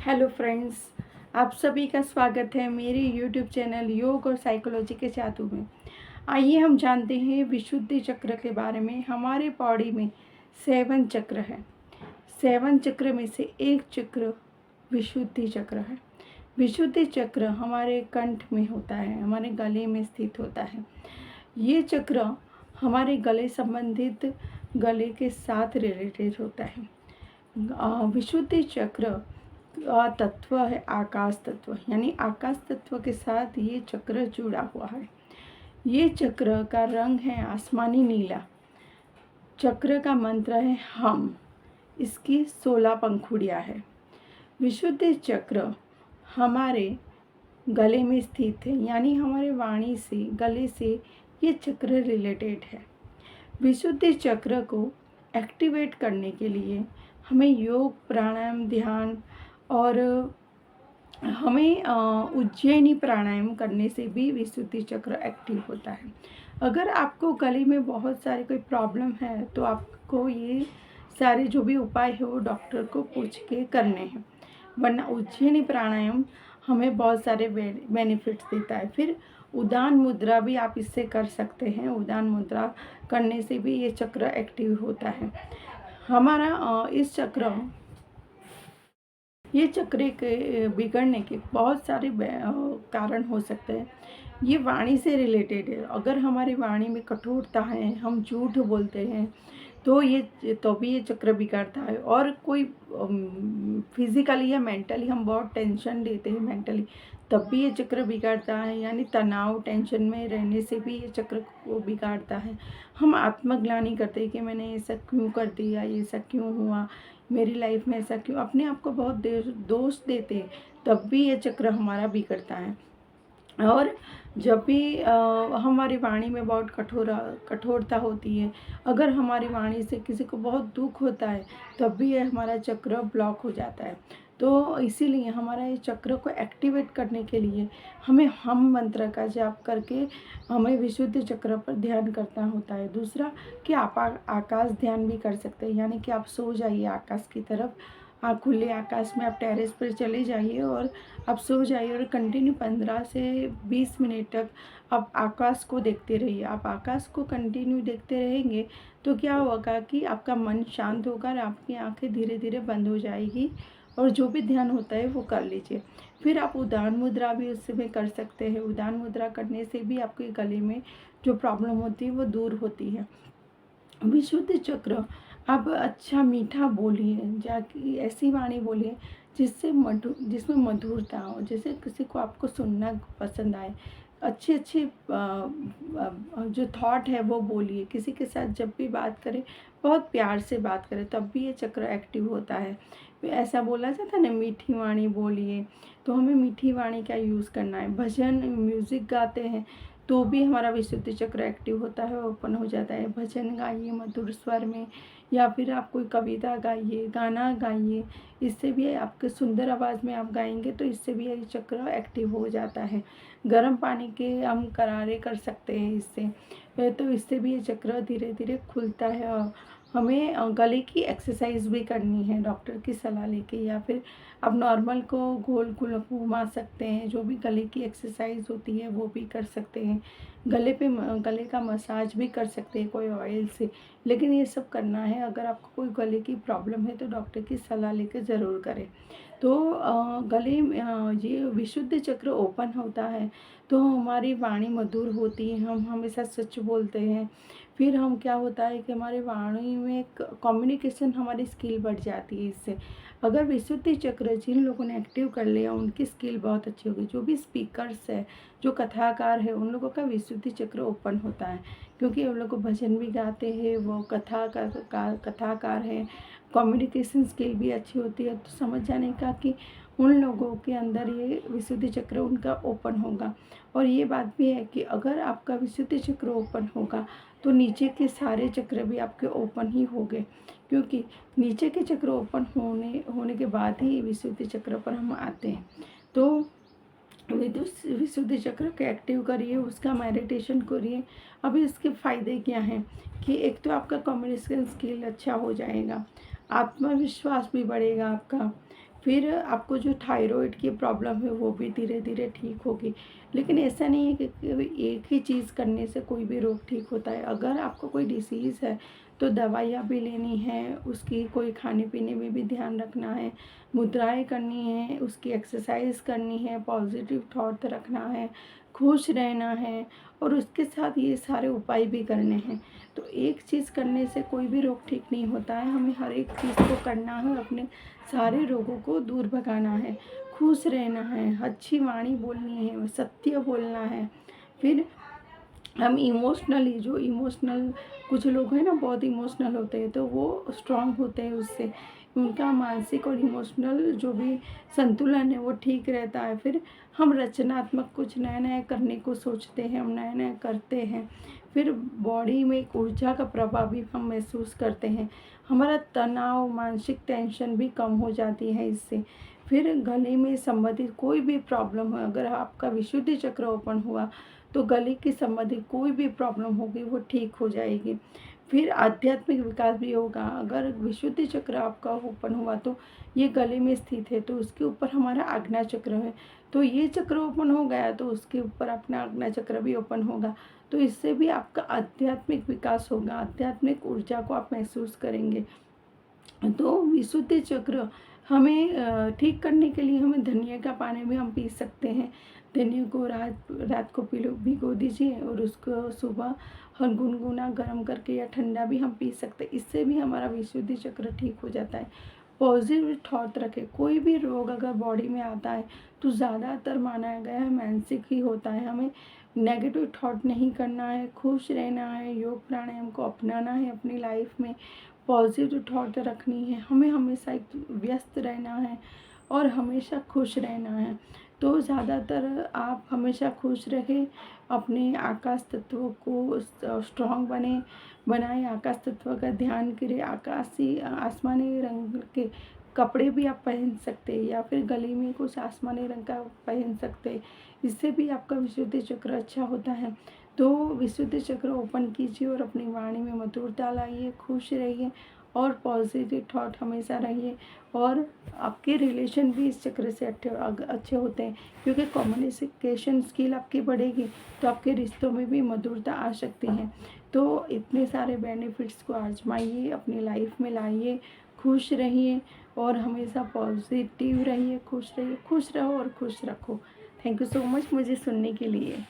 Hello friends, आप सभी का स्वागत है मेरे यूट्यूब चैनल योग और साइकोलॉजी के जादू में। आइए हम जानते हैं विशुद्धि चक्र के बारे में। हमारे बॉडी में 7 चक्र है। 7 चक्र में से एक चक्र विशुद्धि चक्र है। विशुद्धि चक्र हमारे कंठ में होता है, हमारे गले में स्थित होता है। ये चक्र हमारे गले संबंधित गले के साथ रिलेटेड होता है। विशुद्धि चक्र का तत्व है आकाश तत्व, यानी आकाश तत्व के साथ ये चक्र जुड़ा हुआ है। ये चक्र का रंग है आसमानी नीला। चक्र का मंत्र है हम। इसकी 16 पंखुड़ियाँ है। विशुद्धि चक्र हमारे गले में स्थित है, यानी हमारे वाणी से, गले से ये चक्र रिलेटेड है। विशुद्धि चक्र को एक्टिवेट करने के लिए हमें योग, प्राणायाम, ध्यान और हमें उज्जैनी प्राणायाम करने से भी विशुद्धि चक्र एक्टिव होता है। अगर आपको गले में बहुत सारी कोई प्रॉब्लम है तो आपको ये सारे जो भी उपाय है वो डॉक्टर को पूछ के करने हैं, वरना उज्जैनी प्राणायाम हमें बहुत सारे बेनिफिट्स देता है। फिर उदान मुद्रा भी आप इससे कर सकते हैं। उदान मुद्रा करने से भी ये चक्र एक्टिव होता है। हमारा ये चक्र के बिगड़ने के बहुत सारे कारण हो सकते हैं। ये वाणी से रिलेटेड है। अगर हमारी वाणी में कठोरता है, हम झूठ बोलते हैं, तो भी ये चक्र बिगड़ता है। और कोई फिजिकली या मेंटली हम बहुत टेंशन लेते हैं मेंटली, तब भी ये चक्र बिगड़ता है। यानी तनाव, टेंशन में रहने से भी ये चक्र को बिगाड़ता है। हम आत्मग्लानि करते हैं कि मैंने ऐसा क्यों कर दिया, ये ऐसा क्यों हुआ, मेरी लाइफ में ऐसा क्यों, अपने आप को बहुत दोष देते हैं, तब भी ये चक्र हमारा बिगड़ता है। और जब भी हमारी वाणी में बहुत कठोरता होती है, अगर हमारी वाणी से किसी को बहुत दुख होता है, तब भी ये हमारा चक्र ब्लॉक हो जाता है। तो इसीलिए हमारा ये चक्र को एक्टिवेट करने के लिए हमें हम मंत्र का जाप करके हमें विशुद्ध चक्र पर ध्यान करना होता है। दूसरा कि आप आकाश ध्यान भी कर सकते हैं, यानी कि आप सो जाइए आकाश की तरफ। खुले आकाश में आप टेरेस पर चले जाइए और आप सो जाइए और कंटिन्यू 15 से 20 मिनट तक आप आकाश को देखते रहिए। आप आकाश को कंटिन्यू देखते रहेंगे तो क्या होगा कि आपका मन शांत होगा और आपकी आंखें धीरे धीरे बंद हो जाएगी और जो भी ध्यान होता है वो कर लीजिए। फिर आप उदान मुद्रा भी उसमें कर सकते हैं। उदान मुद्रा करने से भी आपके गले में जो प्रॉब्लम होती है वो दूर होती है। विशुद्ध चक्र, आप अच्छा मीठा बोलिए, जाकि ऐसी वाणी बोलिए जिसमें मधुरता हो, जैसे किसी को आपको सुनना पसंद आए। अच्छे अच्छे जो थॉट है वो बोलिए। किसी के साथ जब भी बात करें बहुत प्यार से बात करें, तब भी ये चक्र एक्टिव होता है। ऐसा बोला जाता है ना, मीठी वाणी बोलिए। तो हमें मीठी वाणी का यूज़ करना है। भजन म्यूज़िक गाते हैं तो भी हमारा विशुद्धि चक्र एक्टिव होता है, ओपन हो जाता है। भजन गाइए मधुर स्वर में, या फिर आप कोई कविता गाइए, गाना गाइए। इससे भी आपके सुंदर आवाज़ में आप गाएंगे तो इससे भी ये चक्र एक्टिव हो जाता है। गर्म पानी के हम करारे कर सकते हैं इससे, तो इससे भी ये चक्र धीरे धीरे खुलता है। और हमें गले की एक्सरसाइज भी करनी है डॉक्टर की सलाह लेके, या फिर आप नॉर्मल को गोल गोल घुमा सकते हैं। जो भी गले की एक्सरसाइज होती है वो भी कर सकते हैं। गले का मसाज भी कर सकते हैं कोई ऑयल से। लेकिन ये सब करना है, अगर आपको कोई गले की प्रॉब्लम है तो डॉक्टर की सलाह लेकर ज़रूर करें। तो गले में ये विशुद्ध चक्र ओपन होता है तो हमारी वाणी मधुर होती है, हम हमेशा सच बोलते हैं। फिर हम क्या होता है कि हमारे वाणी में एक कम्युनिकेशन, हमारी स्किल बढ़ जाती है इससे। अगर विशुद्धि चक्र जिन लोगों ने एक्टिव कर लिया उनकी स्किल बहुत अच्छी होगी। जो भी स्पीकर्स है, जो कथाकार है, उन लोगों का विशुद्धि चक्र ओपन होता है, क्योंकि उन लोग भजन भी गाते हैं, वो कथाकार हैं। कम्युनिकेशन स्किल भी अच्छी होती है, तो समझ जाने का कि उन लोगों के अंदर ये विशुद्धि चक्र उनका ओपन होगा। और ये बात भी है कि अगर आपका विशुद्धि चक्र ओपन होगा तो नीचे के सारे चक्र भी आपके ओपन ही होंगे, क्योंकि नीचे के चक्र ओपन होने के बाद ही विशुद्धि चक्र पर हम आते हैं। तो विशुद्धि चक्र को एक्टिव करिए, उसका मेडिटेशन करिए। अभी इसके फ़ायदे क्या हैं कि एक तो आपका कम्युनिकेशन स्किल अच्छा हो जाएगा, आत्मविश्वास भी बढ़ेगा आपका, फिर आपको जो थायरॉइड की प्रॉब्लम है वो भी धीरे धीरे ठीक होगी। लेकिन ऐसा नहीं है कि एक ही चीज़ करने से कोई भी रोग ठीक होता है। अगर आपको कोई डिसीज़ है तो दवाइयाँ भी लेनी है, उसकी कोई खाने पीने में भी ध्यान रखना है, मुद्राएं करनी है, उसकी एक्सरसाइज करनी है, पॉजिटिव थॉट रखना है, खुश रहना है, और उसके साथ ये सारे उपाय भी करने हैं। तो एक चीज़ करने से कोई भी रोग ठीक नहीं होता है। हमें हर एक चीज़ को करना है, अपने सारे रोगों को दूर भगाना है, खुश रहना है, अच्छी वाणी बोलनी है, सत्य बोलना है। फिर हम इमोशनली, जो इमोशनल कुछ लोग हैं ना बहुत इमोशनल होते हैं, तो वो स्ट्रांग होते हैं उससे, उनका मानसिक और इमोशनल जो भी संतुलन है वो ठीक रहता है। फिर हम रचनात्मक कुछ नया नया करने को सोचते हैं, हम नया नया करते हैं। फिर बॉडी में एक ऊर्जा का प्रभाव भी हम महसूस करते हैं, हमारा तनाव, मानसिक टेंशन भी कम हो जाती है इससे। फिर गले में संबंधित कोई भी प्रॉब्लम है, अगर आपका विशुद्धि चक्र ओपन हुआ तो गले की संबंधित कोई भी प्रॉब्लम होगी वो ठीक हो जाएगी। फिर आध्यात्मिक विकास भी होगा। अगर विशुद्धि चक्र आपका ओपन हुआ तो ये गले में स्थित है, तो उसके ऊपर हमारा आज्ञा चक्र है, तो ये चक्र ओपन हो गया तो उसके ऊपर अपना आज्ञा चक्र भी ओपन होगा। तो इससे भी आपका आध्यात्मिक विकास होगा, आध्यात्मिक ऊर्जा को आप महसूस करेंगे। तो विशुद्धि चक्र हमें ठीक करने के लिए हमें धनिया का पानी भी हम पी सकते हैं। धनिया को रात रात को भिगो दीजिए और उसको सुबह हम गुनगुना गर्म करके या ठंडा भी हम पी सकते हैं। इससे भी हमारा विशुद्धि चक्र ठीक हो जाता है। पॉजिटिव थॉट रखें। कोई भी रोग अगर बॉडी में आता है तो ज़्यादातर माना गया है मानसिक ही होता है। हमें नेगेटिव थॉट नहीं करना है, खुश रहना है, योग प्राणायाम को अपनाना है अपनी लाइफ में, पॉजिटिव थॉट रखनी है, हमें हमेशा एक व्यस्त रहना है और हमेशा खुश रहना है। तो ज़्यादातर आप हमेशा खुश रहें, अपने आकाश तत्व को स्ट्रॉन्ग बनाएं, आकाश तत्व का ध्यान करें। आकाशी आसमानी रंग के कपड़े भी आप पहन सकते हैं या फिर गले में कुछ आसमानी रंग का पहन सकते हैं, इससे भी आपका विशुद्धि चक्र अच्छा होता है। तो विशुद्धि चक्र ओपन कीजिए और अपनी वाणी में मधुरता लाइए, खुश रहिए और पॉजिटिव थॉट हमेशा रहिए। और आपके रिलेशन भी इस चक्र से अच्छे होते हैं, क्योंकि कम्युनिकेशन स्किल आपकी बढ़ेगी तो आपके रिश्तों में भी मधुरता आ सकती है। तो इतने सारे बेनिफिट्स को आजमाइए, अपनी लाइफ में लाइए, खुश रहिए और हमेशा पॉजिटिव रहिए, खुश रहिए, खुश रहो और खुश रखो। थैंक यू सो मच मुझे सुनने के लिए।